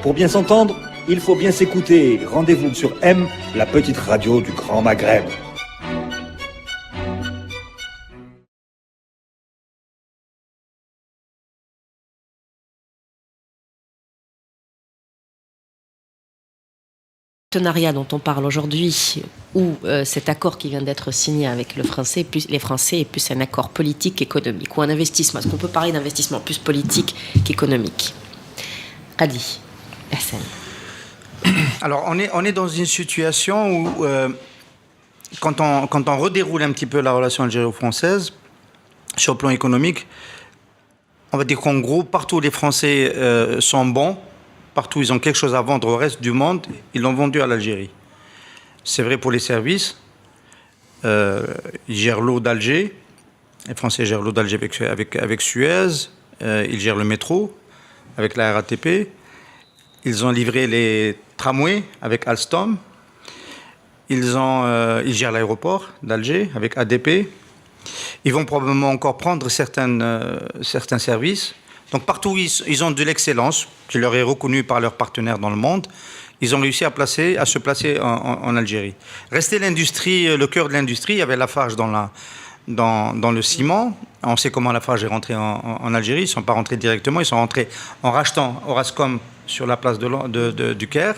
Pour bien s'entendre, il faut bien s'écouter. Rendez-vous sur M, la petite radio du Grand Maghreb. Partenariat dont on parle aujourd'hui, ou cet accord qui vient d'être signé avec les Français est plus un accord politique économique ou un investissement. Est-ce qu'on peut parler d'investissement plus politique qu'économique? Adi, Hassan. Alors on est dans une situation où quand on redéroule un petit peu la relation algéro-française sur le plan économique, on va dire qu'en gros partout où les Français sont bons, partout où ils ont quelque chose à vendre au reste du monde, ils l'ont vendu à l'Algérie. C'est vrai pour les services. Ils gèrent l'eau d'Alger. Les Français gèrent l'eau d'Alger avec Suez. Ils gèrent le métro avec la RATP. Ils ont livré les tramways avec Alstom. Ils gèrent l'aéroport d'Alger avec ADP. Ils vont probablement encore prendre certains services. Donc partout où ils ont de l'excellence, qui leur est reconnue par leurs partenaires dans le monde, ils ont réussi à se placer en Algérie. Restait l'industrie, le cœur de l'industrie. Il y avait Lafarge dans le ciment. On sait comment Lafarge est rentré en Algérie. Ils ne sont pas rentrés directement. Ils sont rentrés en rachetant Orascom sur la place du Caire.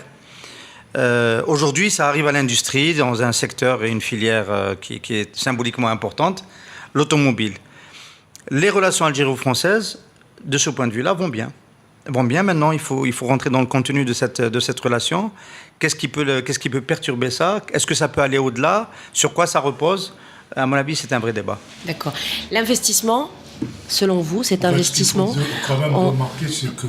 Aujourd'hui, ça arrive à l'industrie dans un secteur et une filière qui est symboliquement importante, l'automobile. Les relations algéro-françaises, de ce point de vue-là, vont bien. Maintenant, il faut rentrer dans le contenu de cette relation. Qu'est-ce qui peut perturber ça? Est-ce que ça peut aller au-delà? Sur quoi ça repose? À mon avis, c'est un vrai débat. D'accord. L'investissement, selon vous, cet investissement... Ce qu'il faut quand même remarquer, c'est que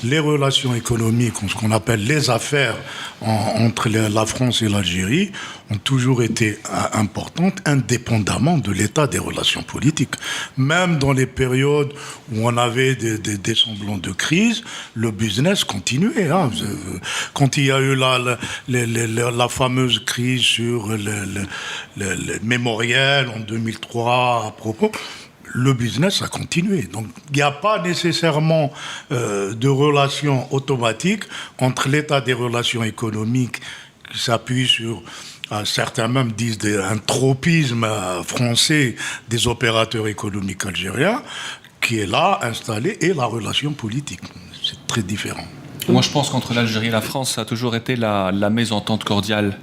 les relations économiques, ce qu'on appelle les affaires entre la France et l'Algérie, ont toujours été importantes, indépendamment de l'état des relations politiques. Même dans les périodes où on avait des semblants de crise, le business continuait. Quand il y a eu la fameuse crise sur le mémorial en 2003 à propos, le business a continué. Donc, il n'y a pas nécessairement de relation automatique entre l'état des relations économiques qui s'appuie sur, certains même disent, un tropisme français des opérateurs économiques algériens, qui est là, installé, et la relation politique. C'est très différent. Moi, je pense qu'entre l'Algérie et la France, ça a toujours été la mésentente cordiale.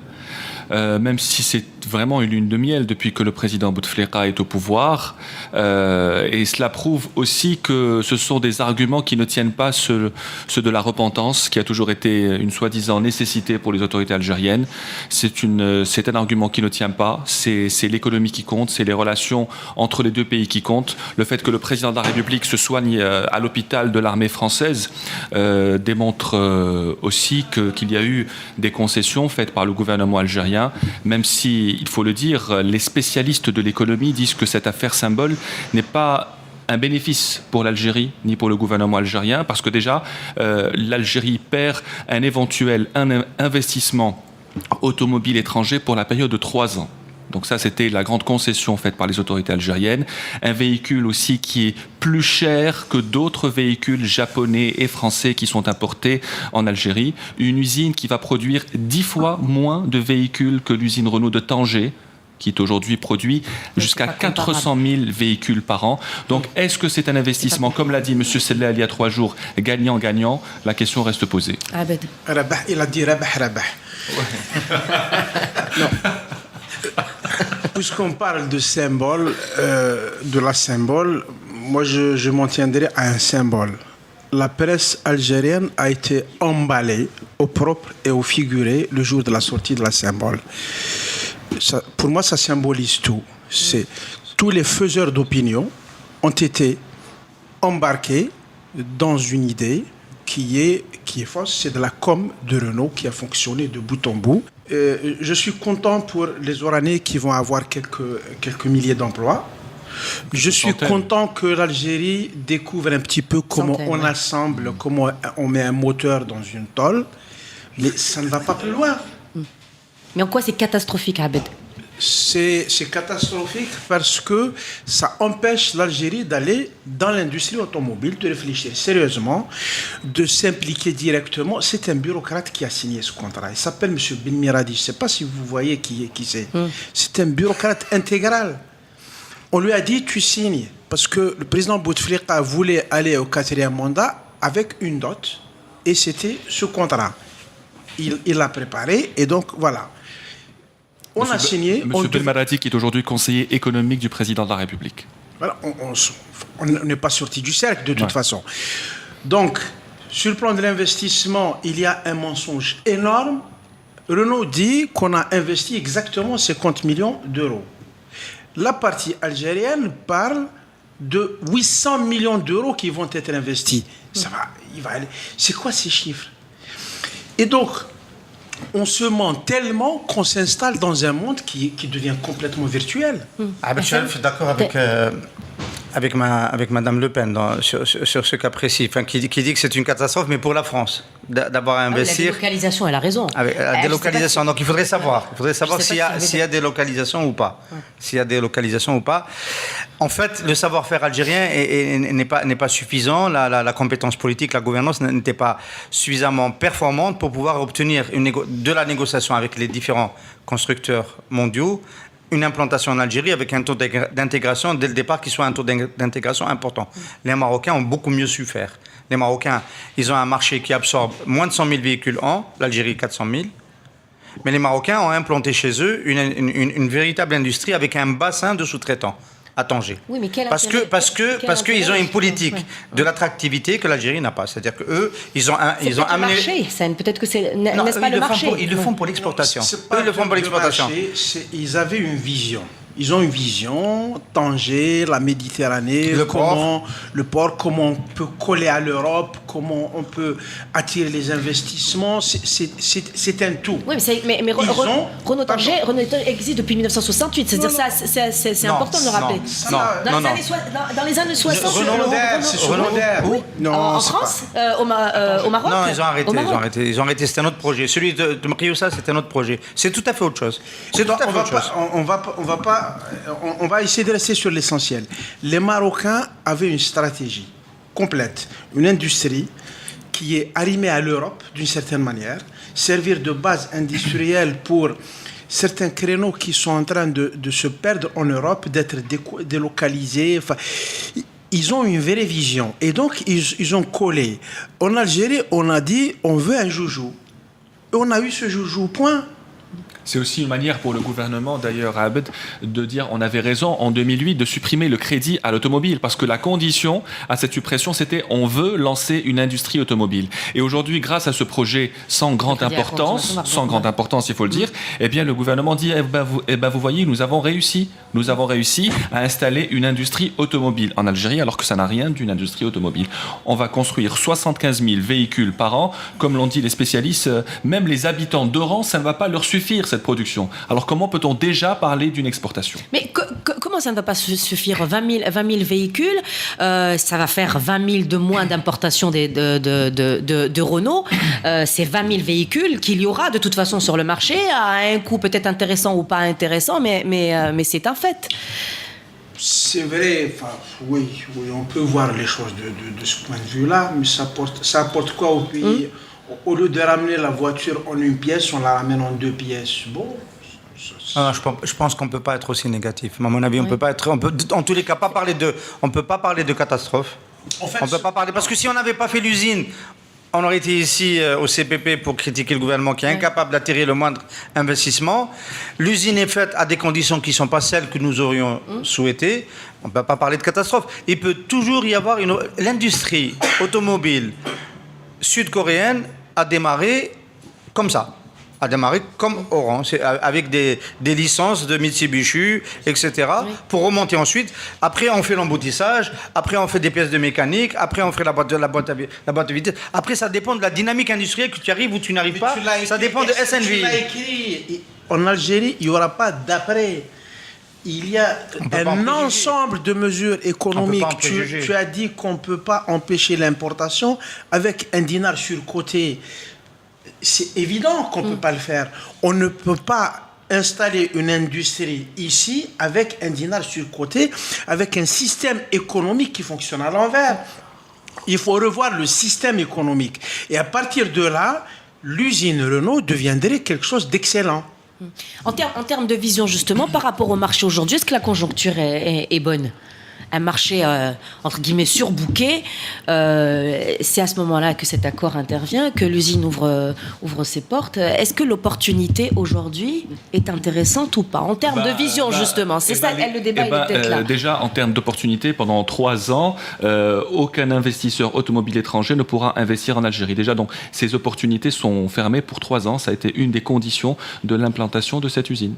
Même si c'est vraiment une lune de miel depuis que le président Bouteflika est au pouvoir. Et cela prouve aussi que ce sont des arguments qui ne tiennent pas, ceux de la repentance, qui a toujours été une soi-disant nécessité pour les autorités algériennes. C'est un argument qui ne tient pas. C'est l'économie qui compte, c'est les relations entre les deux pays qui comptent. Le fait que le président de la République se soigne à l'hôpital de l'armée française démontre aussi qu'il y a eu des concessions faites par le gouvernement algérien, même si, il faut le dire, les spécialistes de l'économie disent que cette affaire symbole n'est pas un bénéfice pour l'Algérie ni pour le gouvernement algérien, parce que déjà, l'Algérie perd un éventuel investissement automobile étranger pour la période de 3 ans. Donc ça, c'était la grande concession faite par les autorités algériennes. Un véhicule aussi qui est plus cher que d'autres véhicules japonais et français qui sont importés en Algérie. Une usine qui va produire 10 fois moins de véhicules que l'usine Renault de Tanger, qui aujourd'hui produit jusqu'à 400 000 véhicules par an. Donc, est-ce que c'est un investissement, comme l'a dit M. Sellal il y a 3 jours, gagnant-gagnant? La question reste posée. Abed. Rabah, il a dit rabah. Non. Puisqu'on parle de symbole, de la symbole, moi je m'en tiendrai à un symbole. La presse algérienne a été emballée au propre et au figuré le jour de la sortie de la symbole. Ça, pour moi, ça symbolise tout. Tous les faiseurs d'opinion ont été embarqués dans une idée qui est fausse. C'est de la com de Renault qui a fonctionné de bout en bout. Je suis content pour les Oranais qui vont avoir quelques milliers d'emplois. Je suis content que l'Algérie découvre un petit peu comment on assemble, comment on met un moteur dans une tôle. Mais ça ne va pas plus loin. Mais en quoi c'est catastrophique, Abed? C'est catastrophique parce que ça empêche l'Algérie d'aller dans l'industrie automobile, de réfléchir sérieusement, de s'impliquer directement. C'est un bureaucrate qui a signé ce contrat. Il s'appelle M. Benmiradi. Je ne sais pas si vous voyez qui c'est. C'est un bureaucrate intégral. On lui a dit, tu signes. Parce que le président Bouteflika voulait aller au 4e mandat avec une dot. Et c'était ce contrat. Il l'a préparé. Et donc, voilà. On a signé. Monsieur Benmiradi, qui est aujourd'hui conseiller économique du président de la République. Voilà, on n'est pas sorti du cercle de toute façon. Donc, sur le plan de l'investissement, il y a un mensonge énorme. Renault dit qu'on a investi exactement 50 millions d'euros. La partie algérienne parle de 800 millions d'euros qui vont être investis. Ça va, il va aller. C'est quoi ces chiffres? Et donc, on se ment tellement qu'on s'installe dans un monde qui devient complètement virtuel. Je suis d'accord avec Madame Le Pen sur ce cas précis, qui dit que c'est une catastrophe, mais pour la France, d'avoir à investir. La délocalisation, elle a raison. La délocalisation, donc il faudrait savoir s'il y a délocalisation ou pas. S'il y a délocalisation ou pas. En fait, le savoir-faire algérien n'est pas suffisant. La compétence politique, la gouvernance n'était pas suffisamment performante pour pouvoir obtenir de la négociation avec les différents constructeurs mondiaux une implantation en Algérie avec un taux d'intégration dès le départ qui soit un taux d'intégration important. Les Marocains ont beaucoup mieux su faire. Les Marocains, ils ont un marché qui absorbe moins de 100 000 véhicules an, l'Algérie 400 000. Mais les Marocains ont implanté chez eux une véritable industrie avec un bassin de sous-traitants à Tanger. Oui, mais parce qu'ils ont une politique de l'attractivité que l'Algérie n'a pas. C'est-à-dire que eux, ils ont amené. Peut-être que c'est n'est-ce pas le marché. Ils le font pour l'exportation. Ils le font pour l'exportation. Ils avaient une vision. Ils ont une vision, Tanger, la Méditerranée, le port, comment on peut coller à l'Europe, comment on peut attirer les investissements, c'est un tout. Oui, mais Renault Tanger existe depuis 1968, c'est-à-dire ça, c'est important de le rappeler. Dans les années 60, Renault Dair. En France, au Maroc. Non, ils ont arrêté. C'était un autre projet. Celui de Marioussa, c'était un autre projet. C'est tout à fait autre chose. On va essayer de rester sur l'essentiel. Les Marocains avaient une stratégie complète, une industrie qui est arrimée à l'Europe d'une certaine manière, servir de base industrielle pour certains créneaux qui sont en train de se perdre en Europe, d'être délocalisés. Enfin, ils ont une vraie vision. Et donc, ils ont collé. En Algérie, on a dit, on veut un joujou. Et on a eu ce joujou, point. C'est aussi une manière pour le gouvernement, d'ailleurs, Abed, de dire on avait raison en 2008 de supprimer le crédit à l'automobile, parce que la condition à cette suppression, c'était on veut lancer une industrie automobile. Et aujourd'hui, grâce à ce projet sans grande importance, il faut le dire, eh bien le gouvernement dit vous voyez, nous avons réussi à installer une industrie automobile en Algérie, alors que ça n'a rien d'une industrie automobile. On va construire 75 000 véhicules par an, comme l'ont dit les spécialistes, même les habitants d'Oran, ça ne va pas leur suffire cette production. Alors comment peut-on déjà parler d'une exportation? Mais comment ça ne va pas suffire? 20 000 véhicules, ça va faire 20 000 de moins d'importation de Renault. C'est 20 000 véhicules qu'il y aura de toute façon sur le marché, à un coût peut-être intéressant ou pas intéressant, mais c'est un fait. C'est vrai, oui, on peut voir les choses de ce point de vue-là, mais ça apporte quoi au pays? Au lieu de ramener la voiture en une pièce, on la ramène en deux pièces. Bon. Je pense qu'on ne peut pas être aussi négatif. À mon avis, on peut pas être. En tous les cas, on ne peut pas parler de catastrophe. En fait, on peut pas parler. Parce que si on n'avait pas fait l'usine, on aurait été ici au CPP pour critiquer le gouvernement qui est incapable d'attirer le moindre investissement. L'usine est faite à des conditions qui ne sont pas celles que nous aurions souhaitées. On ne peut pas parler de catastrophe. Il peut toujours y avoir l'industrie automobile sud-coréenne a démarré comme ça, a démarré comme Orange, avec des licences de Mitsubishi, etc., pour remonter ensuite. Après, on fait l'emboutissage, après, on fait des pièces de mécanique, après, on fait la boîte de vitesse. Après, ça dépend de la dynamique industrielle que tu arrives ou tu n'arrives pas. Ça dépend de SNV. Tu l'as écrit. En Algérie, il n'y aura pas d'après. Il y a un ensemble de mesures économiques. Tu as dit qu'on ne peut pas empêcher l'importation avec un dinar surcoté. C'est évident qu'on ne peut pas le faire. On ne peut pas installer une industrie ici avec un dinar sur le côté, avec un système économique qui fonctionne à l'envers. Il faut revoir le système économique. Et à partir de là, l'usine Renault deviendrait quelque chose d'excellent. En termes de vision, justement, par rapport au marché aujourd'hui, est-ce que la conjoncture est bonne ? Un marché, entre guillemets, surbooké, c'est à ce moment-là que cet accord intervient, que l'usine ouvre ses portes. Est-ce que l'opportunité, aujourd'hui, est intéressante ou pas ? En termes de vision, justement, c'est ça, le débat, il est peut-être là. Déjà, en termes d'opportunité, pendant 3 ans, aucun investisseur automobile étranger ne pourra investir en Algérie. Déjà, donc, ces opportunités sont fermées pour 3 ans. Ça a été une des conditions de l'implantation de cette usine.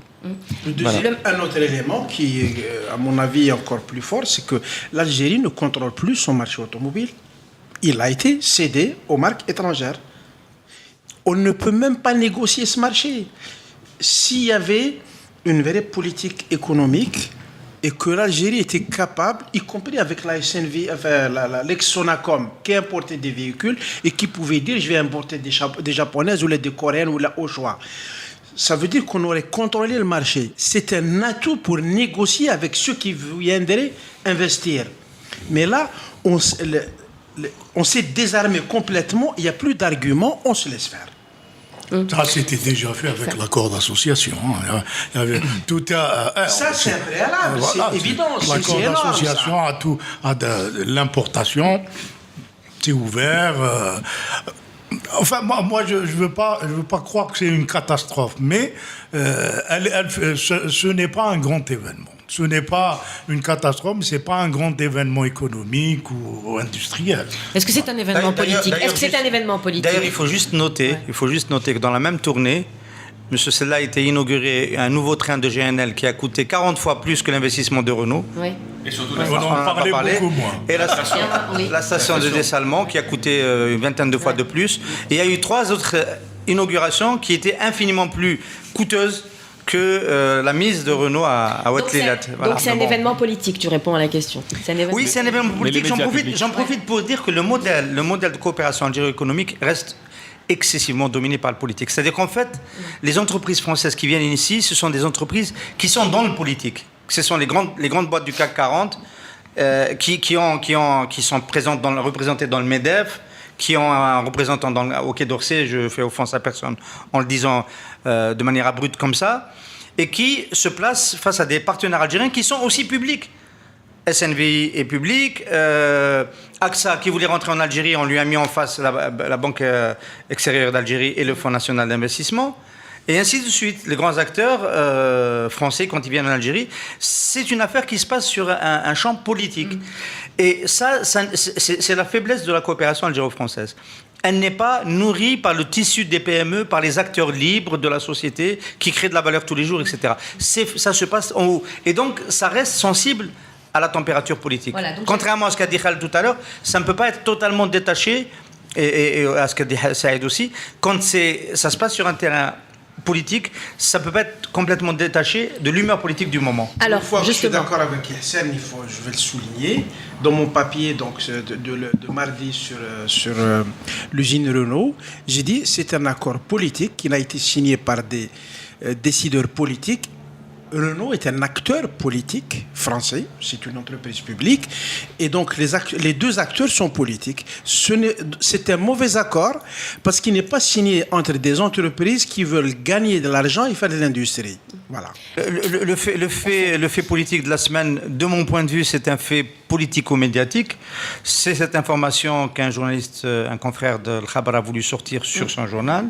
Un autre élément qui est, à mon avis, encore plus fort, c'est que l'Algérie ne contrôle plus son marché automobile. Il a été cédé aux marques étrangères. On ne peut même pas négocier ce marché. S'il y avait une vraie politique économique et que l'Algérie était capable, y compris avec la SNV, enfin, l'ex-Sonacom, qui importait des véhicules et qui pouvait dire je vais importer des japonaises ou des coréennes ou au choix. Ça veut dire qu'on aurait contrôlé le marché. C'est un atout pour négocier avec ceux qui viendraient investir. Mais là, on s'est désarmé complètement, il n'y a plus d'arguments, on se laisse faire. Ça, c'était déjà fait avec l'accord d'association. Il y avait tout ça, c'est un préalable, c'est évident. L'accord d'association à de l'importation, c'est ouvert. Enfin, moi, je veux pas croire que c'est une catastrophe, mais ce n'est pas un grand événement. Ce n'est pas une catastrophe, mais ce n'est pas un grand événement économique ou industriel. Est-ce que c'est un événement politique ? D'ailleurs, il faut juste noter que dans la même tournée, M. Sella a été inauguré un nouveau train de GNL qui a coûté 40 fois plus que l'investissement de Renault. Oui. Et surtout, on en parlait beaucoup moins. Et la station de dessalement qui a coûté une vingtaine de fois de plus. Et il y a eu 3 autres inaugurations qui étaient infiniment plus coûteuses que la mise de Renault à Ouatlilat. Donc c'est un événement politique, tu réponds à la question. Oui, c'est un événement politique. J'en profite pour dire que le modèle de coopération algéro-économique reste excessivement dominé par le politique. C'est-à-dire qu'en fait, les entreprises françaises qui viennent ici, ce sont des entreprises qui sont dans le politique. Ce sont les grandes boîtes du CAC 40 qui sont représentées dans le MEDEF, qui ont un représentant au Quai d'Orsay, je fais offense à personne en le disant de manière abrupte comme ça, et qui se placent face à des partenaires algériens qui sont aussi publics. SNVI est public, AXA qui voulait rentrer en Algérie, on lui a mis en face la Banque extérieure d'Algérie et le Fonds national d'investissement, et ainsi de suite. Les grands acteurs français, quand ils viennent en Algérie, c'est une affaire qui se passe sur un champ politique. Et ça c'est la faiblesse de la coopération algéro-française. Elle n'est pas nourrie par le tissu des PME, par les acteurs libres de la société qui créent de la valeur tous les jours, etc. Ça se passe en haut. Et donc, ça reste sensible à la température politique. Voilà, contrairement à ce qu'a dit Khaled tout à l'heure, ça ne peut pas être totalement détaché, et à ce qu'a dit Saïd aussi, quand ça se passe sur un terrain politique, ça ne peut pas être complètement détaché de l'humeur politique du moment. Alors, je suis d'accord avec Yassine, je vais le souligner. Dans mon papier de mardi sur l'usine Renault, j'ai dit c'est un accord politique qui n'a été signé par des décideurs politiques. Renault est un acteur politique français, c'est une entreprise publique, et donc les 2 acteurs sont politiques. C'est un mauvais accord parce qu'il n'est pas signé entre des entreprises qui veulent gagner de l'argent et faire de l'industrie. Voilà. Le fait politique de la semaine, de mon point de vue, c'est un fait politico-médiatique. C'est cette information qu'un journaliste, un confrère de Al-Khabar a voulu sortir sur son journal.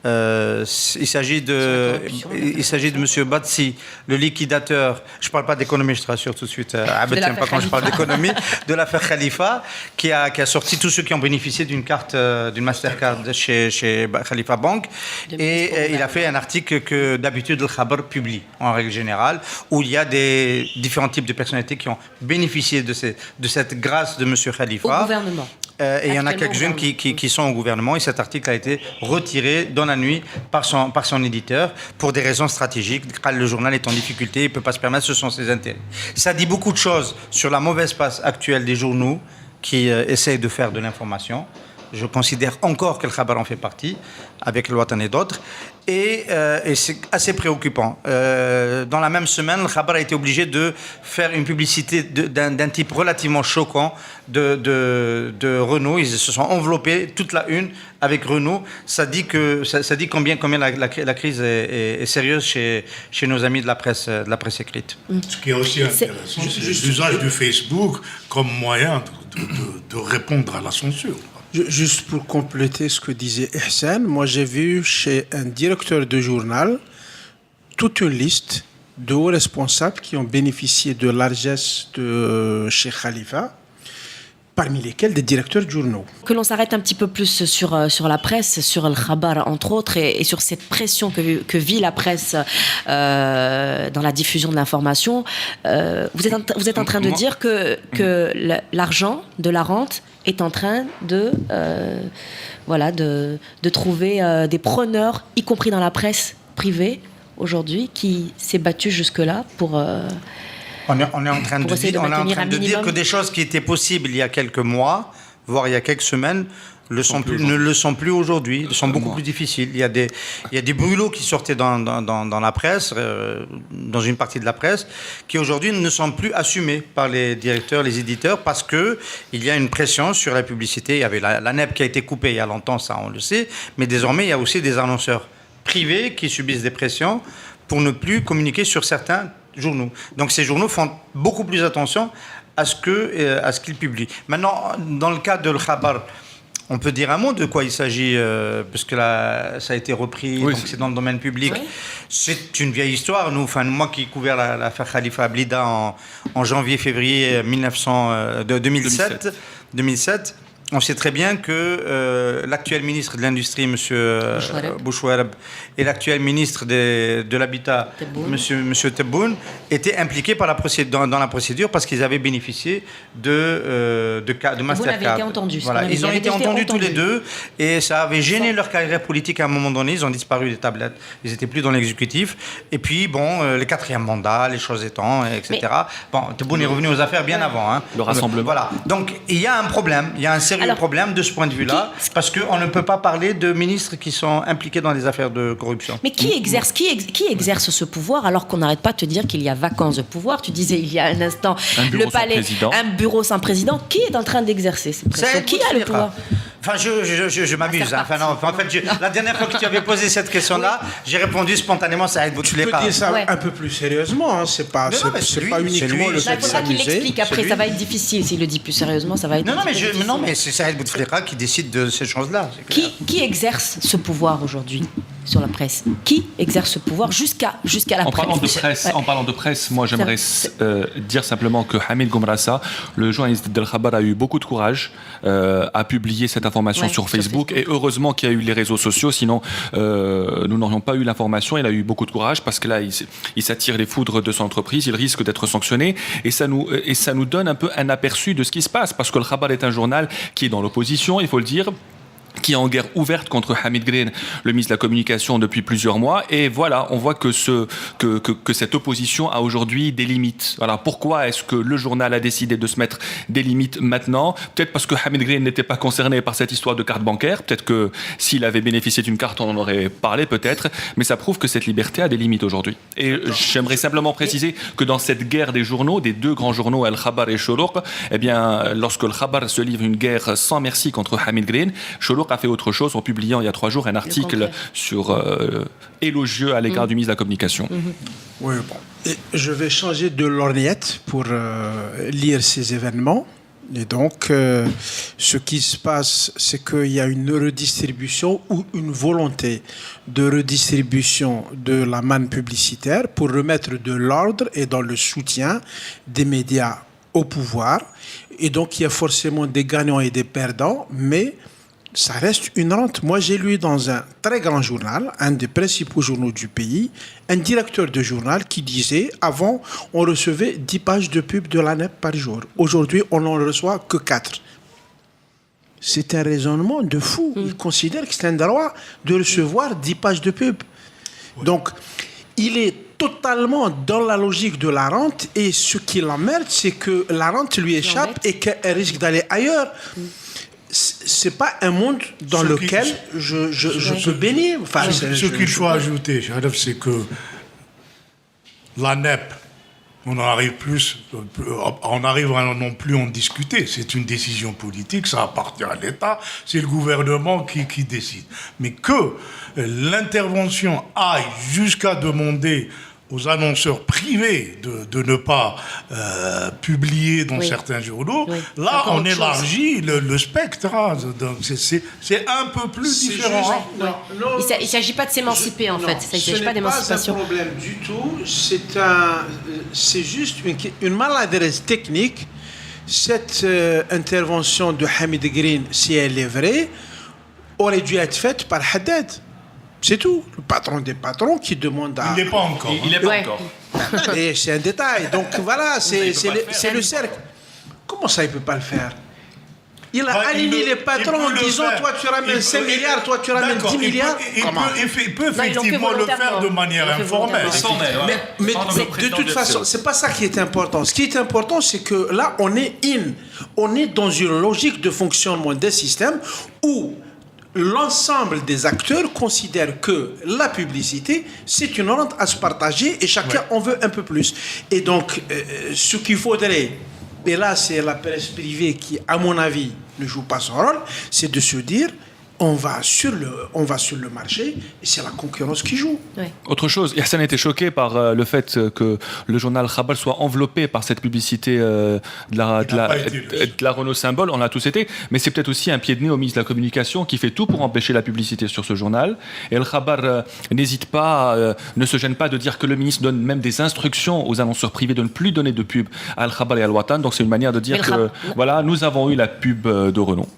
Il s'agit de M. Batsi, le liquidateur, je ne parle pas d'économie, je te rassure tout de suite, pas quand je parle d'économie, de l'affaire Khalifa, qui a sorti tous ceux qui ont bénéficié d'une carte, d'une Mastercard chez Khalifa Bank, et il a fait un article que d'habitude le Khabar publie, en règle générale, où il y a des différents types de personnalités qui ont bénéficié de cette grâce de M. Khalifa. Au gouvernement. Et il y en a quelques-unes qui sont au gouvernement, et cet article a été retiré dans la nuit par son éditeur pour des raisons stratégiques. Le journal est en difficulté, il ne peut pas se permettre, ce sont ses intérêts. Ça dit beaucoup de choses sur la mauvaise passe actuelle des journaux qui essayent de faire de l'information. Je considère encore que le Khabar en fait partie, avec le Watan et d'autres. Et c'est assez préoccupant. Dans la même semaine, le Khabar a été obligé de faire une publicité d'un type relativement choquant de Renault. Ils se sont enveloppés toute la une avec Renault. Ça dit combien la crise est sérieuse chez nos amis de la presse écrite. Ce qui est aussi intéressant, c'est l'usage du Facebook comme moyen de répondre à la censure. Juste pour compléter ce que disait Ihsan, moi j'ai vu chez un directeur de journal toute une liste de hauts responsables qui ont bénéficié de largesse de chez Khalifa, parmi lesquels des directeurs de journaux. Que l'on s'arrête un petit peu plus sur la presse, sur le Khabar entre autres, et sur cette pression que vit la presse dans la diffusion de l'information. Vous êtes en train de dire que l'argent de la rente est en train de trouver des preneurs, y compris dans la presse privée aujourd'hui, qui s'est battue jusque-là pour... On est en train de dire que des choses qui étaient possibles il y a quelques mois, voire il y a quelques semaines, ne le sont plus aujourd'hui, sont beaucoup plus difficiles. Il y a des brûlots qui sortaient dans la presse, dans une partie de la presse, qui aujourd'hui ne sont plus assumés par les directeurs, les éditeurs, parce que il y a une pression sur la publicité. Il y avait la NEP qui a été coupée il y a longtemps, ça on le sait, mais désormais il y a aussi des annonceurs privés qui subissent des pressions pour ne plus communiquer sur certains journaux. Donc ces journaux font beaucoup plus attention à ce qu'ils publient. Maintenant, dans le cas de le Khabar, on peut dire un mot de quoi il s'agit, parce que là, ça a été repris, oui, donc c'est dans le domaine public. Oui. C'est une vieille histoire. Moi qui ai couvert l'affaire Khalifa Blida en janvier-février 2007, on sait très bien que l'actuel ministre de l'Industrie, M. Bouchouareb, et l'actuel ministre de l'Habitat, M. Tebboune, étaient impliqués dans la procédure parce qu'ils avaient bénéficié de Mastercard. Vous l'avez été entendu. Voilà. Ils ont été entendus tous les deux et ça avait gêné leur carrière politique à un moment donné. Ils ont disparu des tablettes. Ils n'étaient plus dans l'exécutif. Et puis, les quatrièmes mandats, les choses étant, etc. Tebboune est revenu aux affaires bien avant. Hein. Le rassemblement. Voilà. Donc, il y a un problème. Il y a un sérieux problème de ce point de vue-là, parce qu'on ne peut pas parler de ministres qui sont impliqués dans des affaires de corruption. Mais qui exerce ce pouvoir alors qu'on n'arrête pas de te dire qu'il y a vacance de pouvoir? Tu disais il y a un instant, le palais, un bureau sans président. Qui est en train d'exercer cette pression? Qui a le pouvoir? Enfin, je m'amuse. La dernière fois que tu avais posé cette question-là, j'ai répondu spontanément, ça aide beaucoup. Tu peux dire ça un peu plus sérieusement. C'est pas uniquement le fait de s'amuser. Il faudra qu'il l'explique après. Ça va être difficile s'il le dit plus sérieusement. Ça va être Non, mais c'est Saïd Bouteflika qui décide de ces choses-là. Qui exerce ce pouvoir aujourd'hui sur la presse? Qui exerce ce pouvoir jusqu'à la presse? En parlant de presse, moi j'aimerais dire simplement que Hamid Gomrassa, le journaliste d'El Khabar, a eu beaucoup de courage à publier cette information sur Facebook. Et heureusement qu'il y a eu les réseaux sociaux, sinon nous n'aurions pas eu l'information. Il a eu beaucoup de courage parce que là il s'attire les foudres de son entreprise, il risque d'être sanctionné et ça nous donne un peu un aperçu de ce qui se passe, parce que le Khabar est un journal qui est dans l'opposition, il faut le dire, qui est en guerre ouverte contre Hamid Green, le ministre de la Communication, depuis plusieurs mois. Et voilà, on voit que cette opposition a aujourd'hui des limites. Voilà, pourquoi est-ce que le journal a décidé de se mettre des limites maintenant? Peut-être parce que Hamid Green n'était pas concerné par cette histoire de carte bancaire. Peut-être que s'il avait bénéficié d'une carte, on en aurait parlé peut-être. Mais ça prouve que cette liberté a des limites aujourd'hui. Et j'aimerais simplement préciser que dans cette guerre des journaux, des deux grands journaux, Al Khabar et Shorouk, eh bien, lorsque le Khabar se livre une guerre sans merci contre Hamid Green, Shorouk a fait autre chose en publiant il y a 3 jours un article élogieux à l'égard du ministre de la Communication. Oui, bon. Et je vais changer de lorgnette pour lire ces événements. Et donc, ce qui se passe, c'est qu'il y a une redistribution ou une volonté de redistribution de la manne publicitaire pour remettre de l'ordre et dans le soutien des médias au pouvoir. Et donc, il y a forcément des gagnants et des perdants, mais ça reste une rente. Moi, j'ai lu dans un très grand journal, un des principaux journaux du pays, un directeur de journal qui disait, avant, on recevait 10 pages de pub de la NEP par jour. Aujourd'hui, on n'en reçoit que 4. C'est un raisonnement de fou. Il considère que c'est un droit de recevoir 10 pages de pub. Donc, il est totalement dans la logique de la rente, et ce qui l'emmerde, c'est que la rente lui échappe et qu'elle risque d'aller ailleurs. c'est pas un monde dans lequel je peux baigner. Enfin, Ce qu'il faut ajouter, Sharif, c'est que la NEP, on n'arrive à non plus en discuter. C'est une décision politique, ça appartient à l'État, c'est le gouvernement qui décide. Mais que l'intervention aille jusqu'à demander aux annonceurs privés de ne pas publier dans certains journaux, là on élargit le spectre. Hein. Donc c'est un peu plus différent. Il ne s'agit pas de s'émanciper en fait, il ne s'agit pas d'émancipation. Ce n'est pas un problème du tout, c'est juste une maladresse technique. Cette intervention de Hamid Green, si elle est vraie, aurait dû être faite par Haddad. C'est tout. Le patron des patrons qui demande à... Il n'est pas encore. Il n'est pas encore. Et c'est un détail. Donc voilà, c'est le cercle. Comment ça, il ne peut pas le faire? Il a aligné les patrons en disant, toi tu ramènes 5 milliards, toi tu ramènes 10 milliards. Il peut effectivement le faire de manière informelle. Mais de toute façon, c'est pas ça qui est important. Ce qui est important, c'est que là, on est dans une logique de fonctionnement d'un système où l'ensemble des acteurs considèrent que la publicité, c'est une rente à se partager et chacun en veut un peu plus. Et donc, ce qu'il faudrait, et là c'est la presse privée qui, à mon avis, ne joue pas son rôle, c'est de se dire, on va sur le marché et c'est la concurrence qui joue. Ouais. Autre chose, Hassan a été choqué par le fait que le journal Khabar soit enveloppé par cette publicité de la Renault Symbole. On a tous été, mais c'est peut-être aussi un pied de nez au ministre de la Communication qui fait tout pour empêcher la publicité sur ce journal. Et le Khabar n'hésite pas, ne se gêne pas de dire que le ministre donne même des instructions aux annonceurs privés de ne plus donner de pub à Al Khabar et Al Watan. Donc c'est une manière de dire que voilà, nous avons eu la pub de Renault.